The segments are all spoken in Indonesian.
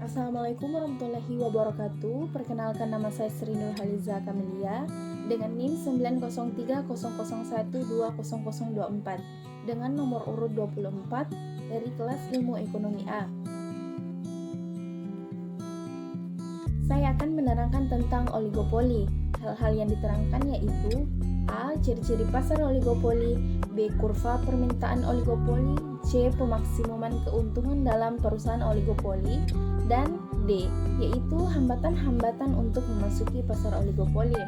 Assalamualaikum warahmatullahi wabarakatuh. Perkenalkan, nama saya Sri Nurhaliza Kamelia dengan NIM 90300120024 dengan nomor urut 24 dari kelas Ilmu Ekonomi A. Saya akan menerangkan tentang oligopoli. Hal-hal yang diterangkan yaitu A. Ciri-ciri pasar oligopoli, B. Kurva permintaan oligopoli, C. Pemaksimuman keuntungan dalam perusahaan oligopoli, dan D. Yaitu hambatan-hambatan untuk memasuki pasar oligopoli.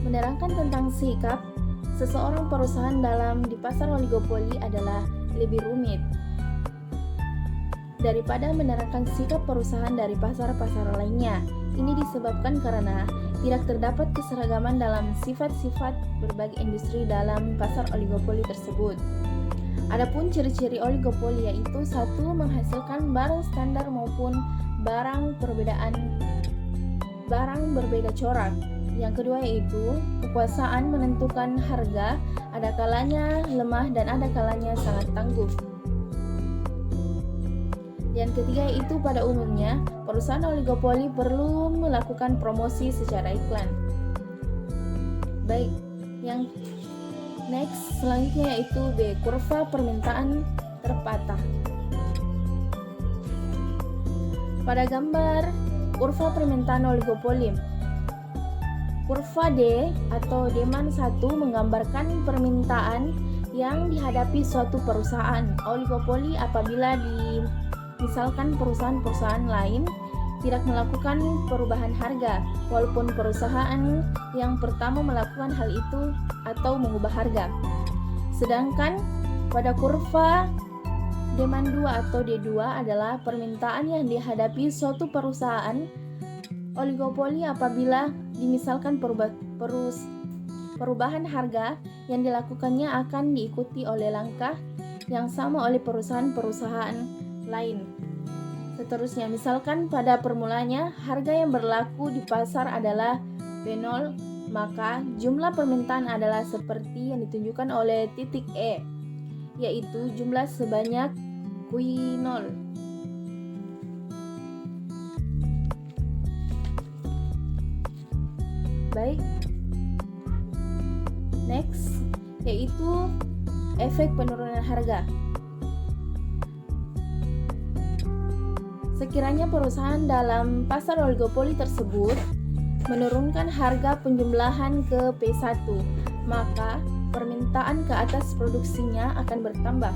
Menerangkan tentang sikap seseorang perusahaan di pasar oligopoli adalah lebih rumit daripada menerangkan sikap perusahaan dari pasar-pasar lainnya. Ini disebabkan karena tidak terdapat keseragaman dalam sifat-sifat berbagai industri dalam pasar oligopoli tersebut. Adapun ciri-ciri oligopoli yaitu 1. Menghasilkan barang standar maupun barang berbeda corak. Yang kedua yaitu kekuasaan menentukan harga, ada kalanya lemah dan ada kalanya sangat tangguh. Yang ketiga yaitu pada umumnya perusahaan oligopoli perlu melakukan promosi secara iklan. Baik, yang selanjutnya yaitu B. Kurva permintaan terpatah. Pada gambar kurva permintaan oligopoli, kurva D atau demand 1 menggambarkan permintaan yang dihadapi suatu perusahaan oligopoli apabila misalkan perusahaan-perusahaan lain tidak melakukan perubahan harga, walaupun perusahaan yang pertama melakukan hal itu atau mengubah harga. Sedangkan pada kurva demand 2 atau D2 adalah permintaan yang dihadapi suatu perusahaan oligopoli apabila misalkan perubahan harga yang dilakukannya akan diikuti oleh langkah yang sama oleh perusahaan-perusahaan lain. Seterusnya, misalkan pada permulanya harga yang berlaku di pasar adalah P0, maka jumlah permintaan adalah seperti yang ditunjukkan oleh titik E, yaitu jumlah sebanyak Q0. Baik, yaitu efek penurunan harga. Sekiranya perusahaan dalam pasar oligopoli tersebut menurunkan harga penjumlahan ke P1, maka permintaan ke atas produksinya akan bertambah.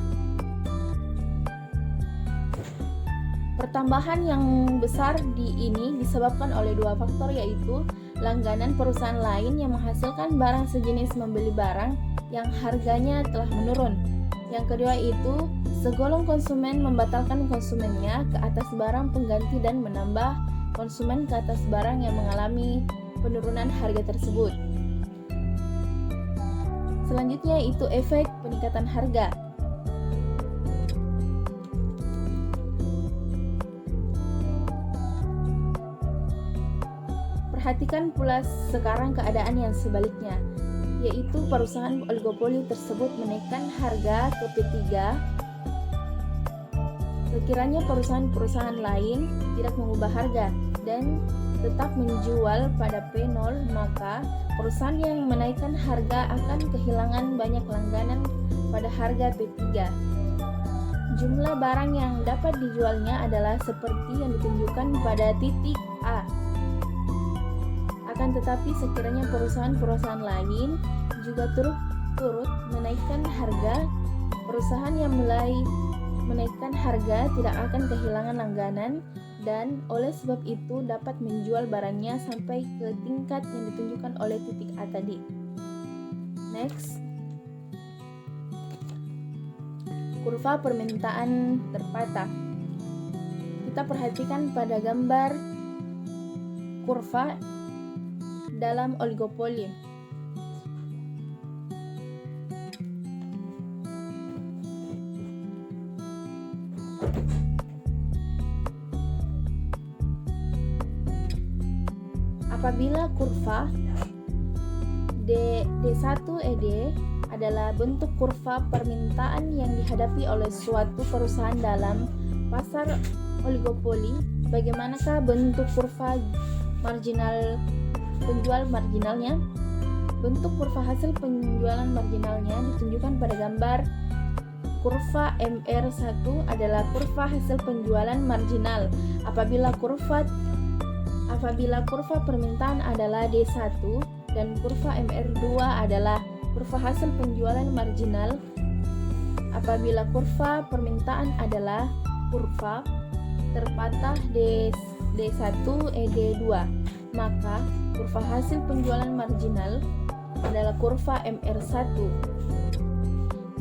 Pertambahan yang besar ini disebabkan oleh dua faktor, yaitu langganan perusahaan lain yang menghasilkan barang sejenis membeli barang yang harganya telah menurun. Yang kedua itu segolong konsumen membatalkan konsumennya ke atas barang pengganti dan menambah konsumen ke atas barang yang mengalami penurunan harga tersebut. Selanjutnya itu efek peningkatan harga. Perhatikan pula sekarang keadaan yang sebaliknya, yaitu perusahaan oligopoli tersebut menaikkan harga ke P3. Sekiranya perusahaan-perusahaan lain tidak mengubah harga dan tetap menjual pada P0, maka perusahaan yang menaikkan harga akan kehilangan banyak langganan pada harga P3. Jumlah barang yang dapat dijualnya adalah seperti yang ditunjukkan pada titik A. Akan tetapi sekiranya perusahaan-perusahaan lain juga turut menaikkan harga, perusahaan yang mulai menaikkan harga tidak akan kehilangan langganan dan oleh sebab itu dapat menjual barangnya sampai ke tingkat yang ditunjukkan oleh titik A tadi. Kurva permintaan terpatah. Kita perhatikan pada gambar kurva dalam oligopoli. Apabila kurva D1ED adalah bentuk kurva permintaan yang dihadapi oleh suatu perusahaan dalam pasar oligopoli, bagaimanakah bentuk kurva marginal penjual marginalnya? Bentuk kurva hasil penjualan marginalnya ditunjukkan pada gambar. Kurva MR1 adalah kurva hasil penjualan marginal apabila kurva permintaan adalah D1 dan kurva MR2 adalah kurva hasil penjualan marginal apabila kurva permintaan adalah kurva terpatah D1 D2, maka kurva hasil penjualan marginal adalah kurva MR1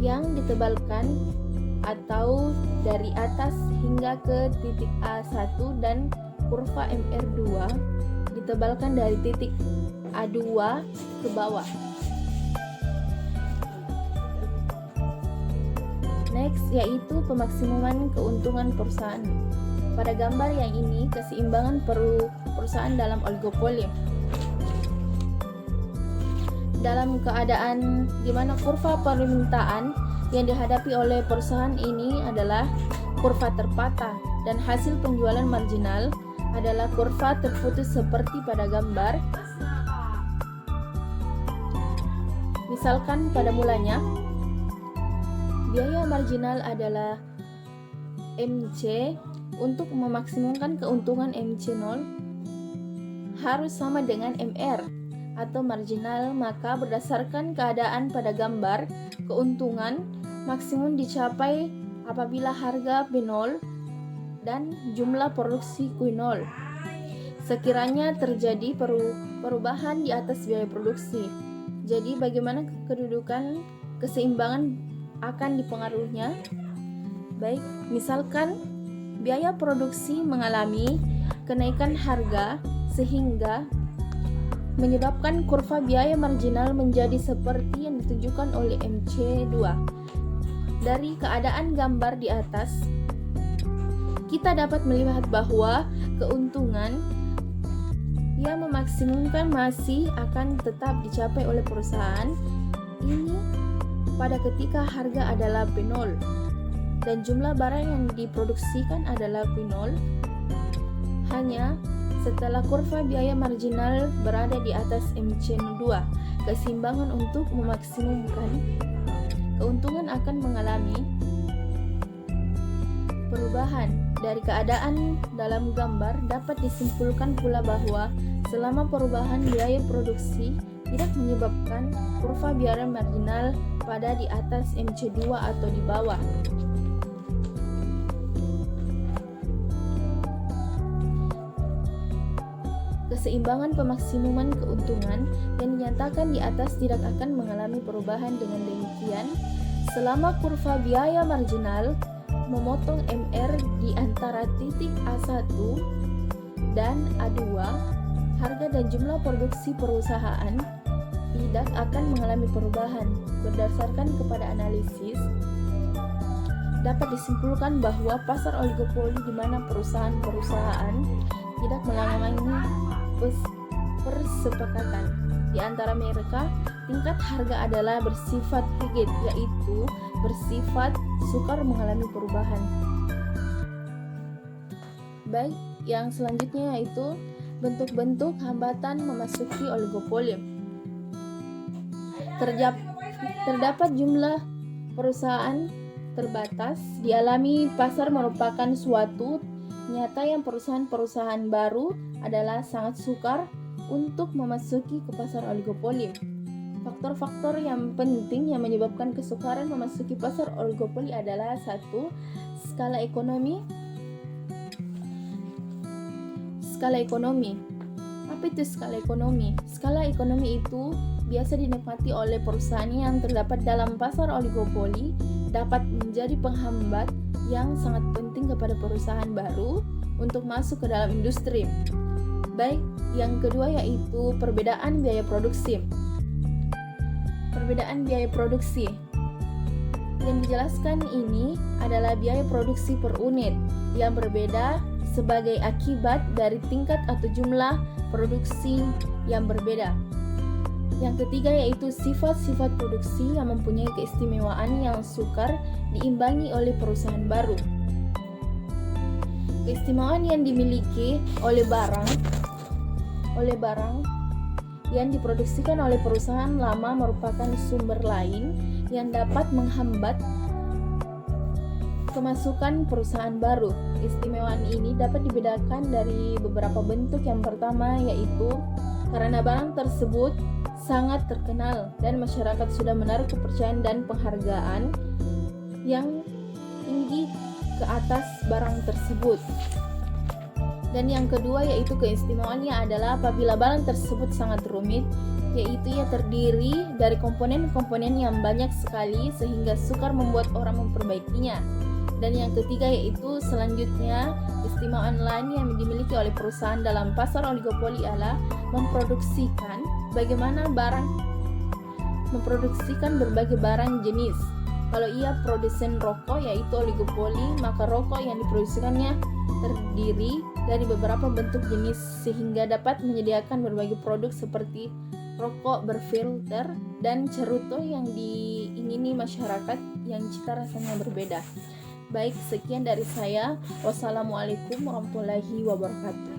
yang ditebalkan atau dari atas hingga ke titik A1 dan kurva MR2 ditebalkan dari titik A2 ke bawah. Next yaitu pemaksimuman keuntungan perusahaan. Pada gambar yang ini keseimbangan perusahaan dalam oligopoli. Dalam keadaan di mana kurva permintaan yang dihadapi oleh perusahaan ini adalah kurva terpatah dan hasil penjualan marginal adalah kurva terputus seperti pada gambar. Misalkan pada mulanya biaya marginal adalah MC. Untuk memaksimumkan keuntungan MC0 harus sama dengan MR atau marginal, maka berdasarkan keadaan pada gambar, keuntungan maksimum dicapai apabila harga B0 dan jumlah produksi Q0. Sekiranya terjadi perubahan di atas biaya produksi. Jadi bagaimana kedudukan keseimbangan akan dipengaruhinya? Baik, misalkan biaya produksi mengalami kenaikan harga sehingga menyebabkan kurva biaya marginal menjadi seperti yang ditunjukkan oleh MC2. Dari keadaan gambar di atas, kita dapat melihat bahwa keuntungan yang memaksimumkan masih akan tetap dicapai oleh perusahaan ini pada ketika harga adalah P0 dan jumlah barang yang diproduksikan adalah Q0. Hanya setelah kurva biaya marginal berada di atas MC2, keseimbangan untuk memaksimumkan keuntungan akan mengalami perubahan. Dari keadaan dalam gambar dapat disimpulkan pula bahwa selama perubahan biaya produksi tidak menyebabkan kurva biaya marginal pada di atas MC2 atau di bawah. Keseimbangan pemaksimuman keuntungan yang dinyatakan di atas tidak akan mengalami perubahan. Dengan demikian, selama kurva biaya marginal memotong MR di antara titik A1 dan A2, harga dan jumlah produksi perusahaan tidak akan mengalami perubahan. Berdasarkan kepada analisis, dapat disimpulkan bahwa pasar oligopoli di mana perusahaan-perusahaan tidak mengalami persepakatan di antara mereka, tingkat harga adalah bersifat rigid, yaitu bersifat sukar mengalami perubahan. Baik, yang selanjutnya yaitu bentuk-bentuk hambatan memasuki oligopoli. Terdapat jumlah perusahaan terbatas. Dialami pasar merupakan suatu nyata yang perusahaan-perusahaan baru adalah sangat sukar untuk memasuki ke pasar oligopoli. Faktor-faktor yang penting yang menyebabkan kesukaran memasuki pasar oligopoli adalah 1. Skala ekonomi. Skala ekonomi. Apa itu skala ekonomi? Skala ekonomi itu biasa dinikmati oleh perusahaan yang terdapat dalam pasar oligopoli, dapat menjadi penghambat yang sangat penting kepada perusahaan baru untuk masuk ke dalam industri. Baik, yang kedua yaitu perbedaan biaya produksi. Perbedaan biaya produksi yang dijelaskan ini adalah biaya produksi per unit yang berbeda sebagai akibat dari tingkat atau jumlah produksi yang berbeda. Yang ketiga yaitu sifat-sifat produksi yang mempunyai keistimewaan yang sukar diimbangi oleh perusahaan baru. Keistimewaan yang dimiliki oleh barang yang diproduksikan oleh perusahaan lama merupakan sumber lain yang dapat menghambat kemasukan perusahaan baru. Keistimewaan ini dapat dibedakan dari beberapa bentuk. Yang pertama yaitu karena barang tersebut sangat terkenal dan masyarakat sudah menaruh kepercayaan dan penghargaan yang tinggi ke atas barang tersebut. Dan yang kedua yaitu keistimewaannya adalah apabila barang tersebut sangat rumit, yaitu ia terdiri dari komponen-komponen yang banyak sekali sehingga sukar membuat orang memperbaikinya. Dan yang ketiga yaitu selanjutnya keistimewaan lain yang dimiliki oleh perusahaan dalam pasar oligopoli adalah memproduksikan berbagai barang jenis. Kalau ia produsen rokok yaitu oligopoli, maka rokok yang diproduksikannya terdiri dari beberapa bentuk jenis sehingga dapat menyediakan berbagai produk seperti rokok berfilter dan cerutu yang diingini masyarakat yang cita rasanya berbeda. Baik, sekian dari saya. Wassalamualaikum warahmatullahi wabarakatuh.